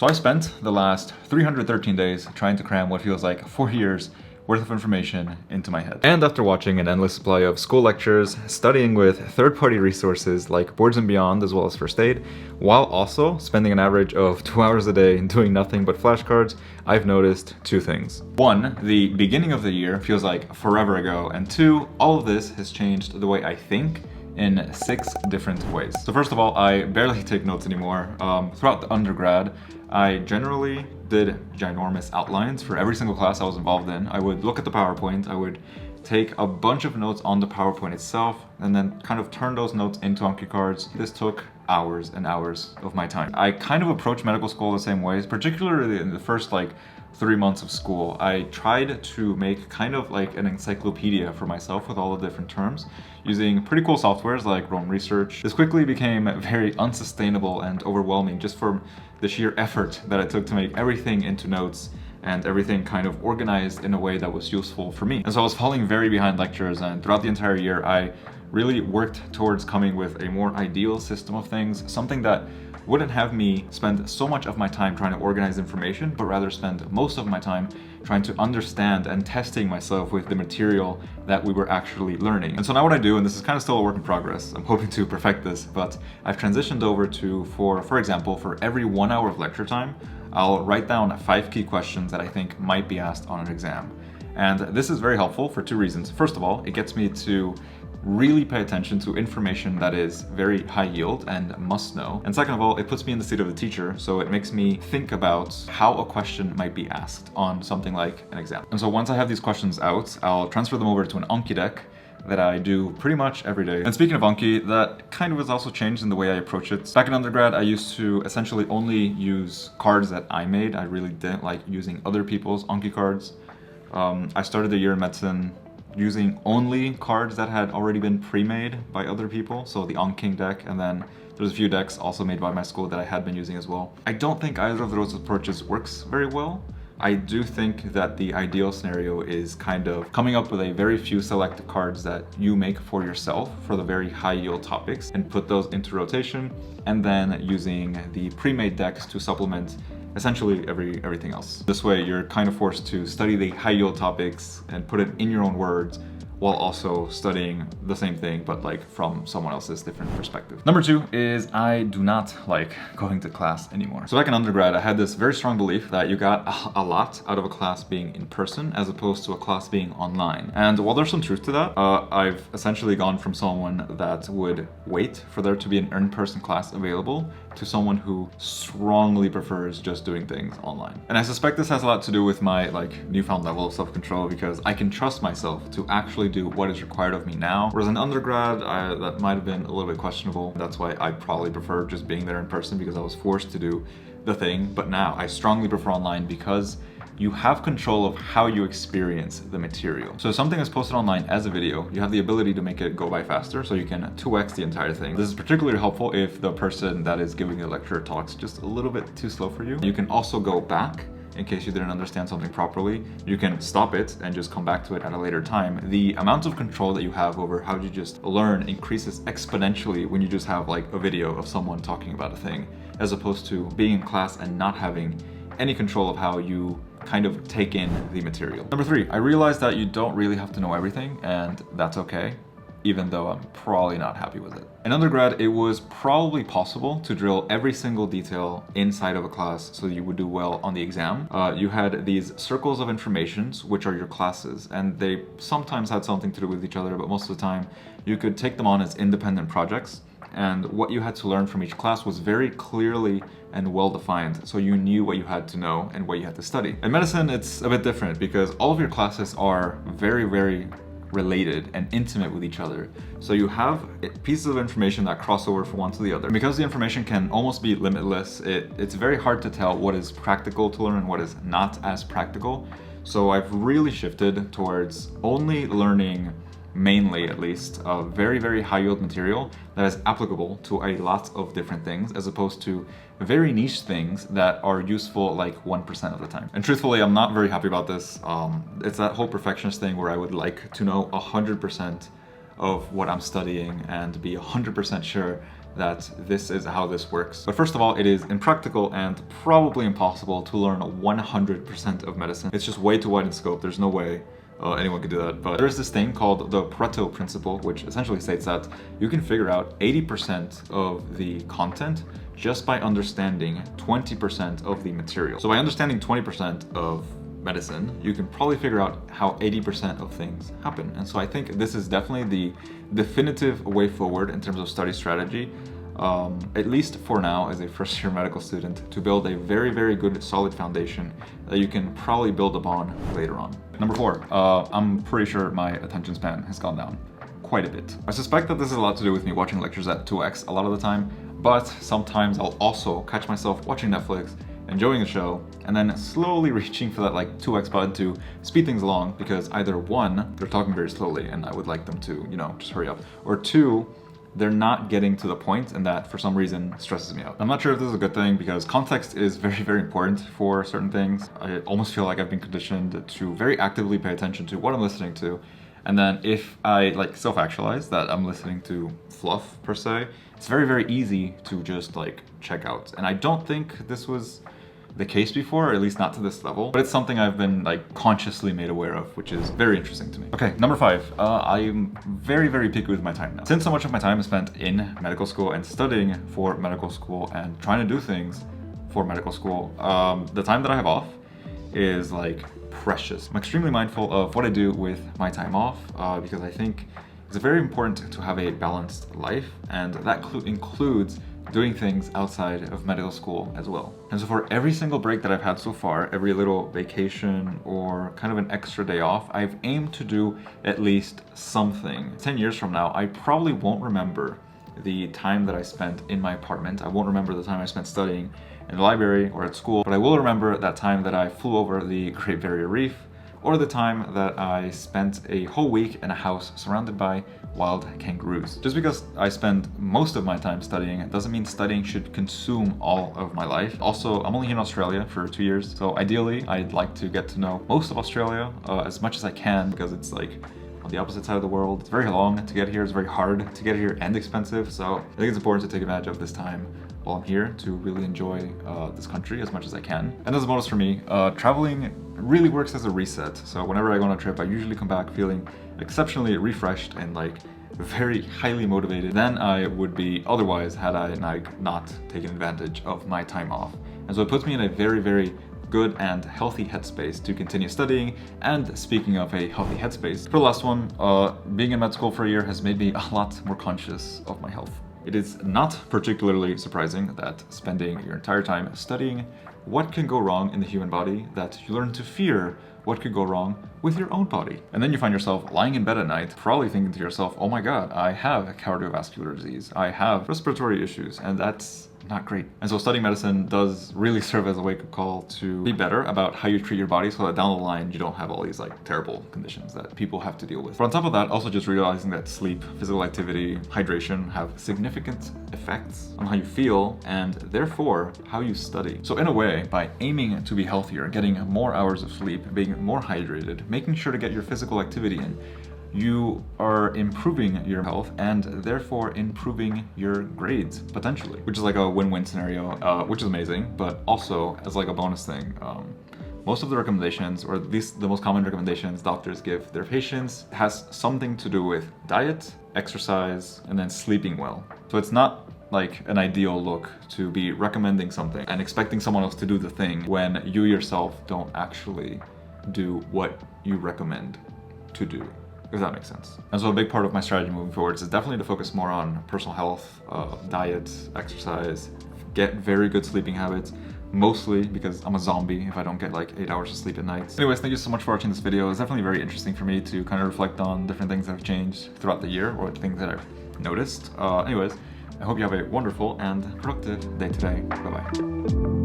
So I spent the last 313 days trying to cram what feels like 4 years worth of information into my head. And after watching an endless supply of school lectures, studying with third-party resources like Boards and Beyond as well as First Aid, while also spending an average of 2 hours a day doing nothing but flashcards, I've noticed two things. One, the beginning of the year feels like forever ago, and two, all of this has changed the way I think in 6 different ways. So first of all, I barely take notes anymore. Throughout the undergrad, I generally did ginormous outlines for every single class I was involved in. I would look at the PowerPoint, I would take a bunch of notes on the PowerPoint itself, and then kind of turn those notes into Anki cards. This took hours and hours of my time. I kind of approached medical school the same ways, particularly in the first 3 months of school. I tried to make kind of like an encyclopedia for myself with all the different terms, using pretty cool softwares like Roam Research. This quickly became very unsustainable and overwhelming just from the sheer effort that it took to make everything into notes and everything kind of organized in a way that was useful for me. And so I was falling very behind lectures, and throughout the entire year I really worked towards coming with a more ideal system of things, something that wouldn't have me spend so much of my time trying to organize information, but rather spend most of my time trying to understand and testing myself with the material that we were actually learning. And so now what I do, and this is kind of still a work in progress, I'm hoping to perfect this, but I've transitioned over to, for example, for every 1 hour of lecture time, I'll write down 5 key questions that I think might be asked on an exam. And this is very helpful for 2 reasons. First of all, it gets me to really pay attention to information that is very high yield and must know. And second of all, it puts me in the seat of the teacher, so it makes me think about how a question might be asked on something like an exam. And so once I have these questions out, I'll transfer them over to an Anki deck that I do pretty much every day. And speaking of Anki, that kind of has also changed in the way I approach it. Back in undergrad, I used to essentially only use cards that I made. I really didn't like using other people's Anki cards. I started the year in medicine using only cards that had already been pre-made by other people, so the Anking deck, and then there's a few decks also made by my school that I had been using as well. I don't think either of those approaches works very well. I do think that the ideal scenario is kind of coming up with a very few selected cards that you make for yourself for the very high yield topics and put those into rotation, and then using the pre-made decks to supplement essentially everything else. This way you're kind of forced to study the high yield topics and put it in your own words while also studying the same thing but from someone else's different perspective. Number 2 is I do not like going to class anymore. So back in undergrad, I had this very strong belief that you got a lot out of a class being in person as opposed to a class being online. And while there's some truth to that, I've essentially gone from someone that would wait for there to be an in-person class available to someone who strongly prefers just doing things online. And I suspect this has a lot to do with my newfound level of self-control, because I can trust myself to actually do what is required of me now. Whereas in undergrad, that might have been a little bit questionable. That's why I probably prefer just being there in person, because I was forced to do the thing. But now I strongly prefer online because you have control of how you experience the material. So if something is posted online as a video, you have the ability to make it go by faster, so you can 2x the entire thing. This is particularly helpful if the person that is giving the lecture talks just a little bit too slow for you. You can also go back in case you didn't understand something properly. You can stop it and just come back to it at a later time. The amount of control that you have over how you just learn increases exponentially when you just have a video of someone talking about a thing, as opposed to being in class and not having any control of how you kind of take in the material. Number 3, I realized that you don't really have to know everything, and that's okay, even though I'm probably not happy with it. In undergrad, it was probably possible to drill every single detail inside of a class so you would do well on the exam. You had these circles of informations, which are your classes, and they sometimes had something to do with each other, but most of the time you could take them on as independent projects. And what you had to learn from each class was very clearly and well defined, so you knew what you had to know and what you had to study. In medicine, it's a bit different because all of your classes are very, very related and intimate with each other. So you have pieces of information that cross over from one to the other. And because the information can almost be limitless, it's very hard to tell what is practical to learn and what is not as practical. So I've really shifted towards only learning, mainly at least, a very, very high yield material that is applicable to a lot of different things, as opposed to very niche things that are useful 1% of the time. And truthfully, I'm not very happy about this. It's that whole perfectionist thing where I would like to know 100% of what I'm studying and be 100% sure that this is how this works. But first of all, it is impractical and probably impossible to learn 100% of medicine. It's just way too wide in scope. There's no way anyone could do that. But there's this thing called the Pareto principle, which essentially states that you can figure out 80% of the content just by understanding 20% of the material. So by understanding 20% of medicine, you can probably figure out how 80% of things happen. And so I think this is definitely the definitive way forward in terms of study strategy, at least for now as a first-year medical student, to build a very, very good solid foundation that you can probably build upon later on. Number 4, I'm pretty sure my attention span has gone down quite a bit. I suspect that this has a lot to do with me watching lectures at 2x a lot of the time, but sometimes I'll also catch myself watching Netflix, enjoying the show, and then slowly reaching for that like 2x button to speed things along, because either 1, they're talking very slowly and I would like them to, you know, just hurry up, or 2, they're not getting to the point, and that for some reason stresses me out. I'm not sure if this is a good thing, because context is very, very important for certain things. I almost feel like I've been conditioned to very actively pay attention to what I'm listening to, and then if I like self-actualize that I'm listening to fluff per se, it's very, very easy to just like check out. And I don't think this was the case before, or at least not to this level, but it's something I've been like consciously made aware of, which is very interesting to me. Okay, number 5, I'm very, very picky with my time now. Since so much of my time is spent in medical school and studying for medical school and trying to do things for medical school, the time that I have off is like precious. I'm extremely mindful of what I do with my time off, because I think it's very important to have a balanced life, and that includes doing things outside of medical school as well. And so for every single break that I've had so far, every little vacation or kind of an extra day off, I've aimed to do at least something. 10 years from now, I probably won't remember the time that I spent in my apartment. I won't remember the time I spent studying in the library or at school, but I will remember that time that I flew over the Great Barrier Reef, or the time that I spent a whole week in a house surrounded by wild kangaroos. Just because I spend most of my time studying doesn't mean studying should consume all of my life. Also, I'm only here in Australia for 2 years, so ideally I'd like to get to know most of Australia as much as I can, because it's like on the opposite side of the world. It's very long to get here, it's very hard to get here, and expensive, so I think it's important to take advantage of this time while I'm here to really enjoy this country as much as I can. And as a bonus for me, traveling really works as a reset. So whenever I go on a trip, I usually come back feeling exceptionally refreshed and like very highly motivated than I would be otherwise had I not taken advantage of my time off. And so it puts me in a very, very good and healthy headspace to continue studying. And speaking of a healthy headspace, for the last one, being in med school for a year has made me a lot more conscious of my health. It is not particularly surprising that spending your entire time studying what can go wrong in the human body, that you learn to fear what could go wrong with your own body. And then you find yourself lying in bed at night, probably thinking to yourself, oh my God, I have cardiovascular disease, I have respiratory issues, and that's not great. And so studying medicine does really serve as a wake-up call to be better about how you treat your body, so that down the line you don't have all these like terrible conditions that people have to deal with. But on top of that, also just realizing that sleep, physical activity, hydration have significant effects on how you feel and therefore how you study. So in a way, by aiming to be healthier, getting more hours of sleep, being more hydrated, making sure to get your physical activity in, you are improving your health and therefore improving your grades potentially, which is like a win-win scenario, which is amazing. But also as like a bonus thing, most of the recommendations, or at least the most common recommendations doctors give their patients, has something to do with diet, exercise, and then sleeping well. So it's not like an ideal look to be recommending something and expecting someone else to do the thing when you yourself don't actually do what you recommend to do, if that makes sense. And so a big part of my strategy moving forward is definitely to focus more on personal health, diet, exercise, get very good sleeping habits, mostly because I'm a zombie if I don't get like 8 hours of sleep at night. Anyways, thank you so much for watching this video. It's definitely very interesting for me to kind of reflect on different things that have changed throughout the year, or things that I've noticed. Anyways, I hope you have a wonderful and productive day today. Bye-bye.